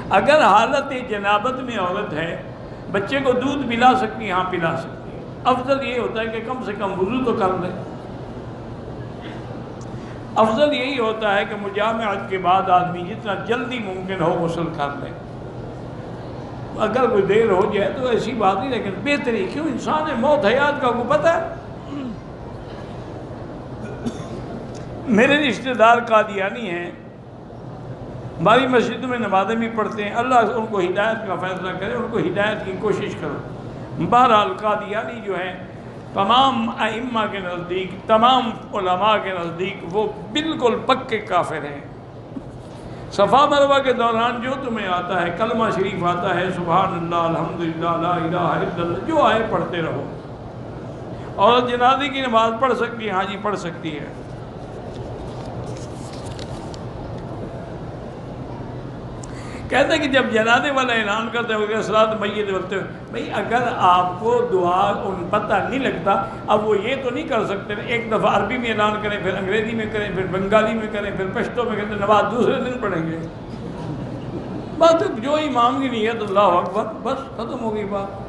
اگر حالت جنابت میں عورت ہے بچے کو دودھ پلا سکتی ہے، ہاں پلا سکتی ہے، افضل یہ ہوتا ہے کہ کم سے کم وضو تو کر لے۔ افضل یہی ہوتا ہے کہ مجامعت کے بعد آدمی جتنا جلدی ممکن ہو غسل کر لے۔ اگر کوئی دیر ہو جائے تو ایسی بات نہیں، لیکن بہتری کیوں، انسان ہے، موت حیات کا کو پتہ ہے۔ میرے رشتہ دار قادیانی ہیں، ہماری مسجد میں نمازیں بھی پڑھتے ہیں، اللہ ان کو ہدایت کا فیصلہ کرے، ان کو ہدایت کی کوشش کرو۔ بہرحال قادیانی جو ہیں تمام ائمہ کے نزدیک، تمام علماء کے نزدیک وہ بالکل پکے کافر ہیں۔ صفا مروہ کے دوران جو تمہیں آتا ہے، کلمہ شریف آتا ہے، سبحان اللہ، الحمدللہ، لا الہ الا اللہ، جو آئے پڑھتے رہو۔ اور جنازے کی نماز پڑھ سکتی ہے، ہاں جی پڑھ سکتی ہے۔ کہتے ہیں کہ جب جنازے والا اعلان کرتے ہیں صلاۃ میت وقت، بھئی اگر آپ کو دعا پتہ نہیں لگتا، اب وہ یہ تو نہیں کر سکتے ایک دفعہ عربی میں اعلان کریں، پھر انگریزی میں کریں، پھر بنگالی میں کریں، پھر پشتو میں کریں، نماز دوسرے دن پڑھیں گے۔ بس جو امام کی نیت اللہ اکبر، بس ختم ہو گئی بات۔